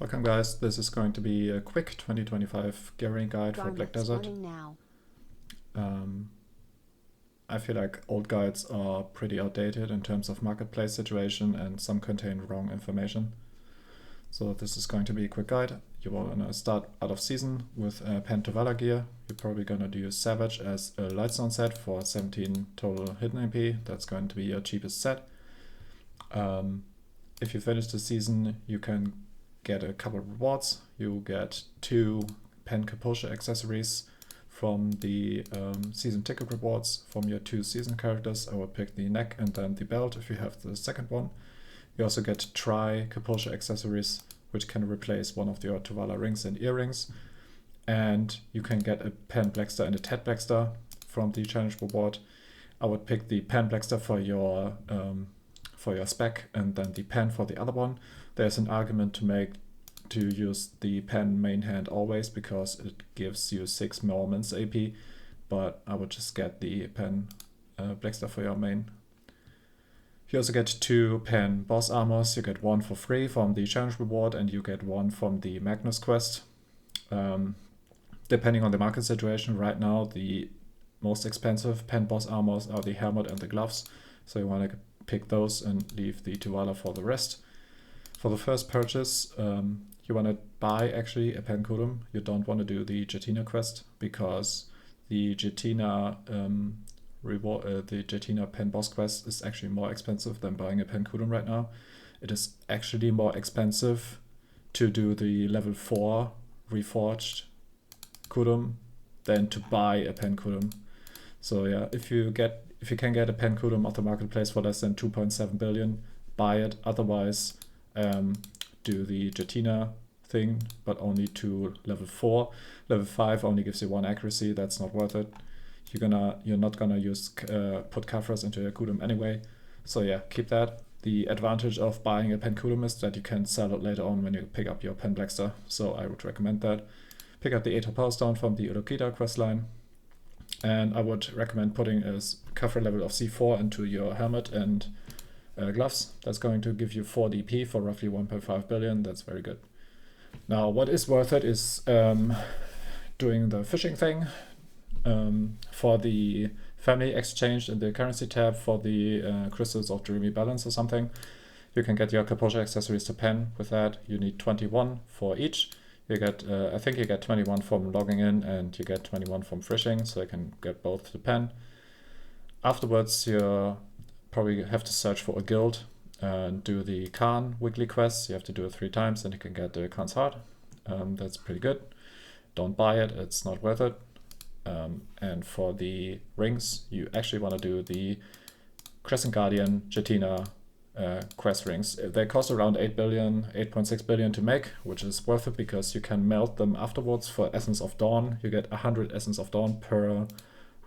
Welcome guys, this is going to be a quick 2025 gearing guide for Black Garments Desert. running now. Um, I feel like old guides are pretty outdated in terms of marketplace situation and some contain wrong information. So this is going to be a quick guide. You want to start out of season with Pen to Valor gear. You're probably going to do Savage as a Lightstone set for 17 total hidden AP. That's going to be your cheapest set. If you finish the season, you can get a couple of rewards. You get 2 Pen Capoche accessories from the season ticket rewards from your 2 season characters. I would pick the neck and then the belt if you have the second one. You also get tri Capoche accessories, which can replace one of your Tuvala rings and earrings. And you can get a Pen Blackstar and a Ted Blackstar from the challenge reward. I would pick the Pen Blackstar for your spec and then the pen for the other one. There's an argument to make to use the pen main hand always because it gives you 6 moments AP, but I would just get the pen Blackstar for your main. You also get 2 pen boss armors. You get 1 for free from the challenge reward and you get 1 from the Magnus quest. Depending on the market situation, right now the most expensive pen boss armors are the helmet and the gloves, so you want to pick those and leave the Tuvala for the rest. For the first purchase, you want to buy actually a pen Kudum. You don't want to do the Jetina quest because the Jetina the Jetina pen boss quest is actually more expensive than buying a pen Kudum right now. It is actually more expensive to do the level 4 reforged Kudum than to buy a pen Kudum. So yeah, if you can get a pen Kudum off the marketplace for less than 2.7 billion, buy it. Otherwise, do the Jetina thing, but only to level 4. Level 5 only gives you 1 accuracy. That's not worth it. You're not gonna use put Kafras into your Kudum anyway. So yeah, keep that. The advantage of buying a pen Kudum is that you can sell it later on when you pick up your pen Blackstar. So I would recommend that. Pick up the 8 Power Stone from the Urukita questline. And I would recommend putting a cover level of C4 into your helmet and gloves. That's going to give you 4 DP for roughly 1.5 billion. That's very good. Now, what is worth it is doing the fishing thing for the family exchange in the currency tab for the crystals of dreamy balance or something. You can get your Capoche accessories to pen with that. You need 21 for each. You get, I think you get 21 from logging in and you get 21 from fishing, so you can get both to pen. Afterwards, you probably have to search for a guild and do the Khan weekly quests. You have to do it 3 times and you can get the Khan's heart. That's pretty good. Don't buy it, it's not worth it. And for the rings, you actually want to do the Crescent Guardian, Jetina, quest rings. They cost around 8 billion, 8.6 billion to make, which is worth it because you can melt them afterwards for Essence of Dawn. You get 100 Essence of Dawn per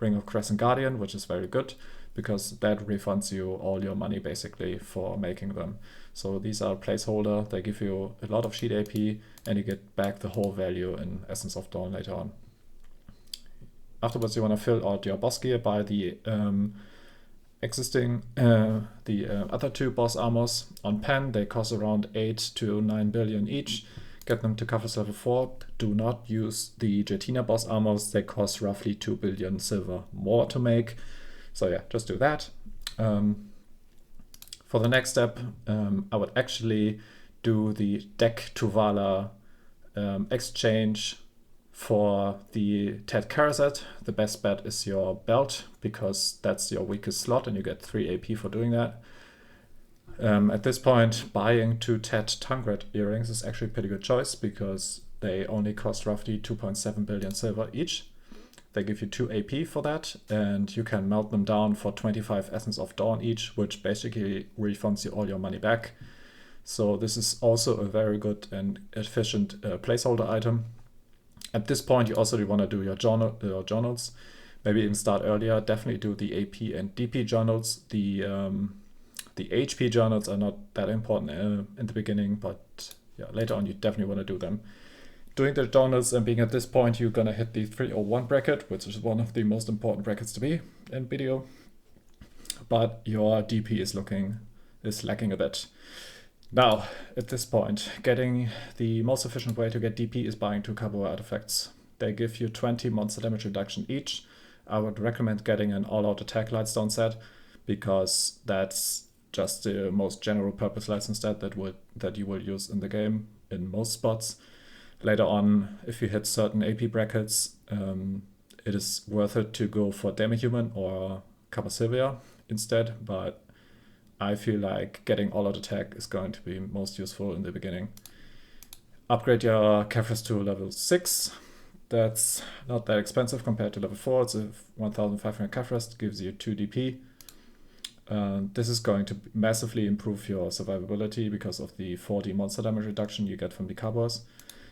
ring of Crescent Guardian, which is very good because that refunds you all your money basically for making them. So these are a placeholder. They give you a lot of sheet AP and you get back the whole value in Essence of Dawn later on. Afterwards, you want to fill out your boss gear by the existing other 2 boss armors on pen. They cost around 8 to 9 billion each. Get them to Kafras level 4. Do not use the Jetina boss armors. They cost roughly 2 billion silver more to make. So yeah, just do that. For the next step, I would actually do the deck Tuvala exchange for the Ted Karaset. The best bet is your belt because that's your weakest slot and you get 3 AP for doing that. At this point, buying 2 Ted Tungret earrings is actually a pretty good choice because they only cost roughly 2.7 billion silver each. They give you 2 AP for that and you can melt them down for 25 Essence of Dawn each, which basically refunds you all your money back. So this is also a very good and efficient placeholder item. At this point, you also want to do your journals. Maybe even start earlier. Definitely do the AP and DP journals. The HP journals are not that important in the beginning, but yeah, later on you definitely want to do them. Doing the journals and being at this point, you're gonna hit the 301 bracket, which is one of the most important brackets to be in video. But your DP is lacking a bit. Now, at this point, getting the most efficient way to get DP is buying 2 Cabo artifacts. They give you 20 monster damage reduction each. I would recommend getting an all-out attack Lightstone set, because that's just the most general purpose Lightstone set that you will use in the game in most spots. Later on, if you hit certain AP brackets, it is worth it to go for Demi-Human or Kappa Sylvia instead, but I feel like getting all-out attack is going to be most useful in the beginning. Upgrade your Kefris to level 6. That's not that expensive compared to level 4. It's a 1500 Kefris, gives you 2 DP. This is going to massively improve your survivability because of the 40 monster damage reduction you get from the Cabos.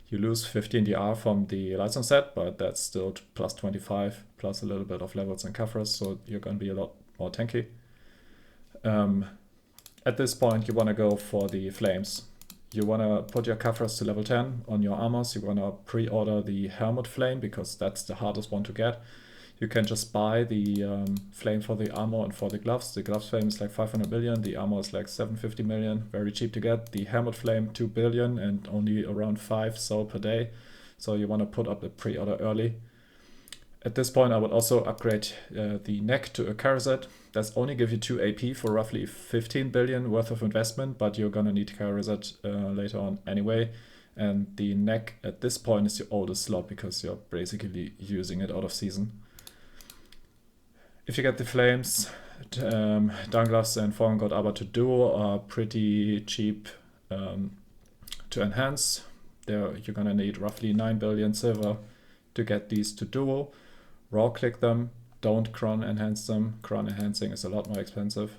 You lose 15 DR from the Lightstone set, but that's still plus 25, plus a little bit of levels and Kefris, so you're going to be a lot more tanky. At this point, you want to go for the flames. You want to put your Kefris to level 10 on your armors. You want to pre-order the Helmet Flame because that's the hardest one to get. You can just buy the flame for the armor and for the gloves. The gloves flame is like 500 million, the armor is like 750 million, very cheap to get. The helmet flame 2 billion and only around 5 sold per day. So you want to put up the pre-order early. At this point, I would also upgrade the neck to a Charizard. That's only give you 2 AP for roughly 15 billion worth of investment, but you're gonna need Charizard later on anyway. And the neck at this point is your oldest slot because you're basically using it out of season. If you get the flames, Dunglass and Fallen God Arbor to duo are pretty cheap to enhance. You're gonna need roughly 9 billion silver to get these to duo. Raw click them, don't cron enhance them. Cron enhancing is a lot more expensive.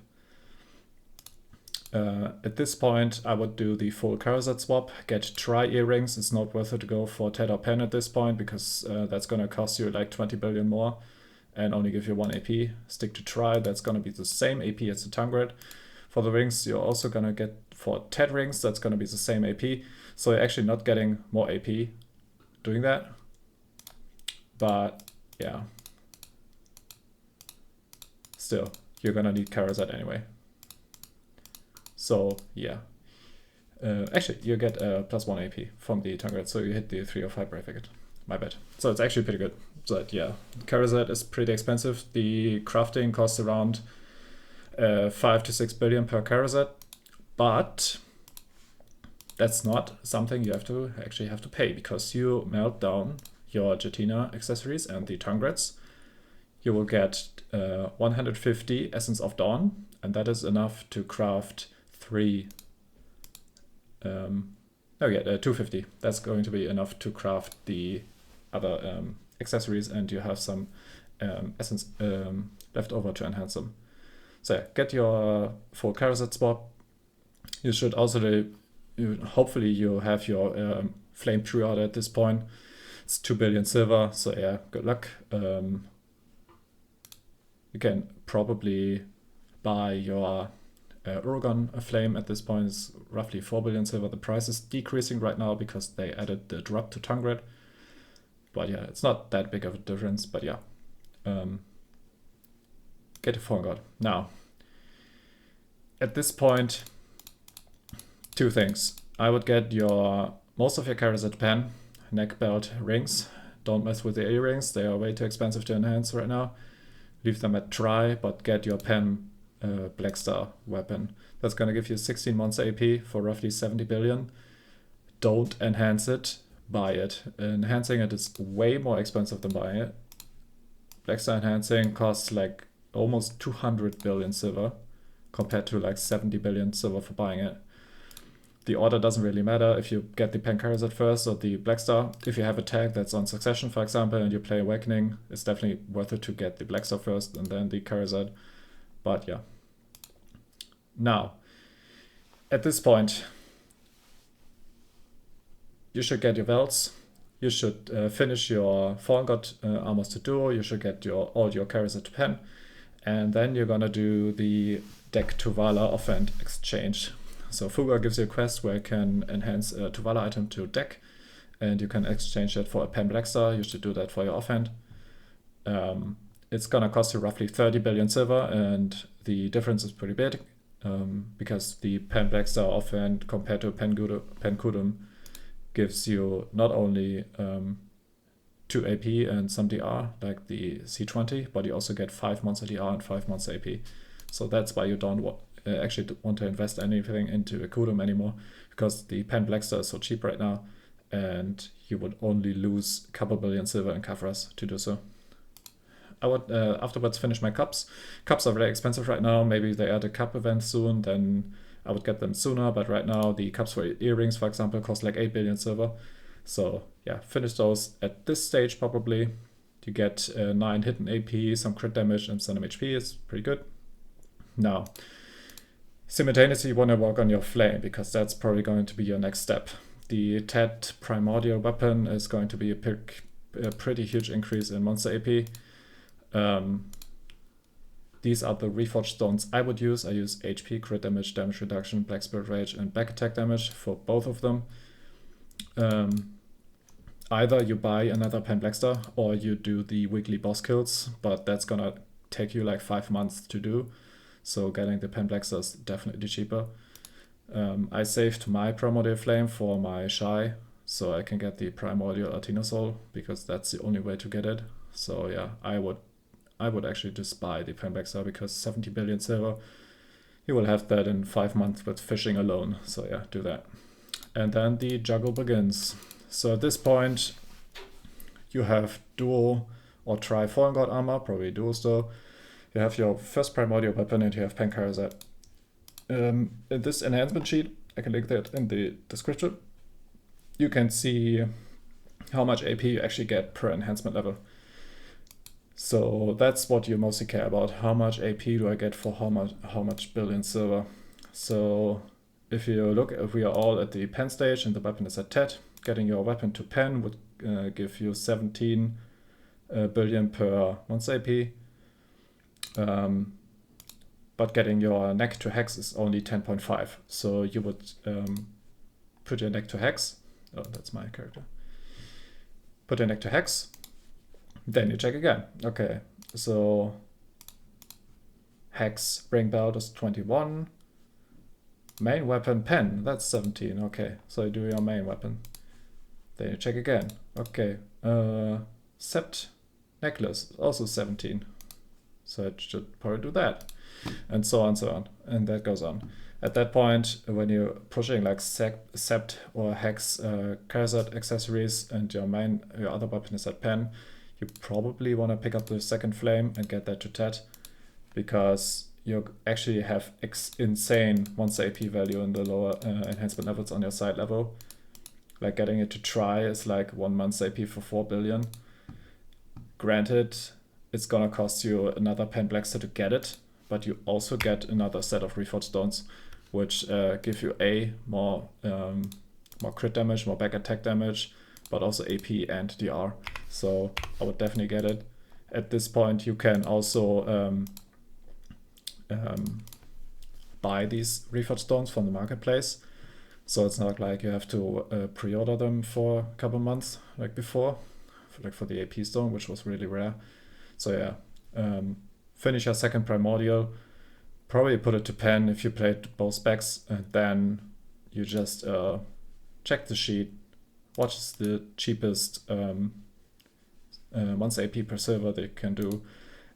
At this point, I would do the full Charizard swap, get Tri earrings. It's not worth it to go for Ted or Pen at this point because that's gonna cost you like 20 billion more and only give you 1 AP. Stick to Tri, that's gonna be the same AP as the Tungrid. For the rings, you're also gonna get for Ted rings, that's gonna be the same AP. So you're actually not getting more AP doing that. But yeah, still, you're gonna need Charizard anyway. So yeah, actually you get plus 1 AP from the Tungrid, so you hit the 3 or 5 bracket. My bad. So it's actually pretty good. But yeah, Charizard is pretty expensive. The crafting costs around 5 to 6 billion per Charizard, but that's not something you have to pay because you melt down your Jetina accessories and the Tungrids. You will get 150 Essence of Dawn, and that is enough to craft 250. That's going to be enough to craft the other accessories, and you have some essence left over to enhance them. So yeah, get your full Charizard swap. You should also, hopefully you have your flame pre-order at this point. It's 2 billion silver, so yeah, good luck. You can probably buy your Uragon flame at this point. It's roughly 4 billion silver. The price is decreasing right now because they added the drop to Tungrid. But yeah, it's not that big of a difference, but yeah. Get a Fallen God. Now, at this point, 2 things. I would get most of your Charizard pen, neck belt, rings. Don't mess with the earrings. They are way too expensive to enhance right now. Leave them at Tri, but get your pen Blackstar weapon. That's gonna give you 16 months AP for roughly 70 billion. Don't enhance it, buy it. Enhancing it is way more expensive than buying it. Blackstar enhancing costs like almost 200 billion silver compared to like 70 billion silver for buying it. The order doesn't really matter if you get the Pen Charizard first or the Blackstar. If you have a tag that's on Succession, for example, and you play Awakening, it's definitely worth it to get the Blackstar first and then the Charizard. But yeah. Now, at this point, you should get your Velts. You should finish your Fallen God armors to duo. You should get all your Charizard to Pen. And then you're gonna do the deck Tuvala offhand exchange. So Fuga gives you a quest where you can enhance a Tuvala item to deck, and you can exchange that for a Pen Blackstar. You should do that for your offhand. It's gonna cost you roughly 30 billion silver, and the difference is pretty big. because the Pen Blackstar offhand compared to Pen Kudum gives you not only 2 AP and some DR like the C20, but you also get 5 months of DR and 5 months AP. So that's why you don't actually want to invest anything into a Kudum anymore, because the Pen Blackstar is so cheap right now, and you would only lose a couple billion silver in Kafras to do so. I would afterwards finish my cups. Cups are very expensive right now. Maybe they add a cup event soon, then I would get them sooner. But right now, the cups for earrings, for example, cost like 8 billion silver. So yeah, finish those at this stage probably. You get 9 hidden AP, some crit damage, and some HP is pretty good. Now, simultaneously, you want to work on your flame, because that's probably going to be your next step. The Tet primordial weapon is going to be a pretty huge increase in monster AP. These are the reforged stones I would use. I use HP, crit damage, damage reduction, black spirit rage, and back attack damage for both of them. Either you buy another Pen Blackstar or you do the weekly boss kills, but that's gonna take you like 5 months to do. So getting the Pen Blackstar is definitely cheaper. I saved my Primordial Flame for my Shy, so I can get the Primordial Athena Soul, because that's the only way to get it. So yeah, I would actually just buy the Pen Blackstar, because 70 billion silver, you will have that in 5 months with fishing alone. So yeah, do that. And then the juggle begins. So at this point, you have dual or tri Fallen God armor, probably dual still. You have your first primordial weapon, and you have Pen Karazet. In this enhancement sheet, I can link that in the description, you can see how much AP you actually get per enhancement level. So that's what you mostly care about. How much AP do I get for how much billion silver? So if you look, if we are all at the pen stage and the weapon is at TED, getting your weapon to pen would give you 17 billion per month's AP. But getting your neck to hex is only 10.5. So you would put your neck to hex. Oh, that's my character. Put your neck to hex. Then you check again. Okay, so hex ring belt is 21. Main weapon pen, that's 17. Okay, so you do your main weapon. Then you check again. Okay, sept necklace, also 17. So it should probably do that. And so on, so on. And that goes on. At that point, when you're pushing like sept or hex Karazet accessories, and your other weapon is at pen, you probably want to pick up the second flame and get that to TED, because you actually have insane monster AP value in the lower enhancement levels on your side level. Like getting it to try is like 1 month's AP for 4 billion. Granted, it's gonna cost you another Pen Blackstar to get it, but you also get another set of reforged stones, which give you more crit damage, more back attack damage, but also AP and DR. So I would definitely get it. At this point, you can also buy these reforged stones from the marketplace. So it's not like you have to pre-order them for a couple months like before, for the AP stone, which was really rare. So yeah, finish your second primordial, probably put it to pen if you played both specs, and then you just check the sheet, watch the cheapest month's AP per silver they can do,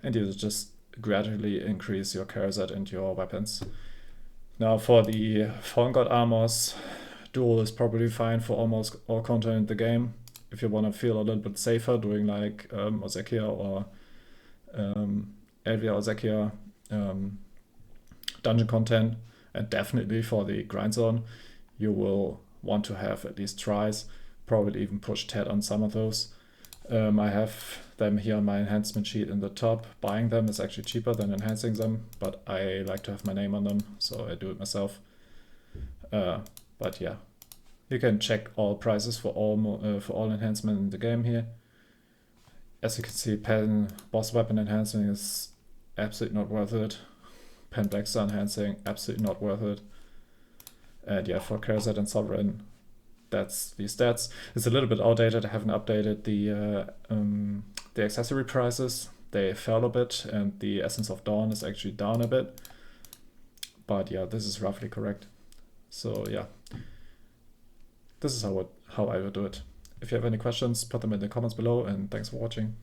and you just gradually increase your Karazet and your weapons. Now for the Fallen God armors, dual is probably fine for almost all content in the game. If you want to feel a little bit safer doing like Ozekia or Elvia Ozekia dungeon content, and definitely for the grind zone, you will want to have at least tries, probably even push TED on some of those. I have them here on my enhancement sheet in the top. Buying them is actually cheaper than enhancing them, but I like to have my name on them, so I do it myself. But yeah, you can check all prices for all enhancement in the game here. As you can see, pen boss weapon enhancing is absolutely not worth it. Pen Blackstar enhancing, absolutely not worth it. And yeah, for Karazet and Sovereign, that's the stats. It's a little bit outdated. I haven't updated the accessory prices. They fell a bit, and the Essence of Dawn is actually down a bit. but yeah, this is roughly correct. So yeah, this is how I would do it. If you have any questions, put them in the comments below, and thanks for watching.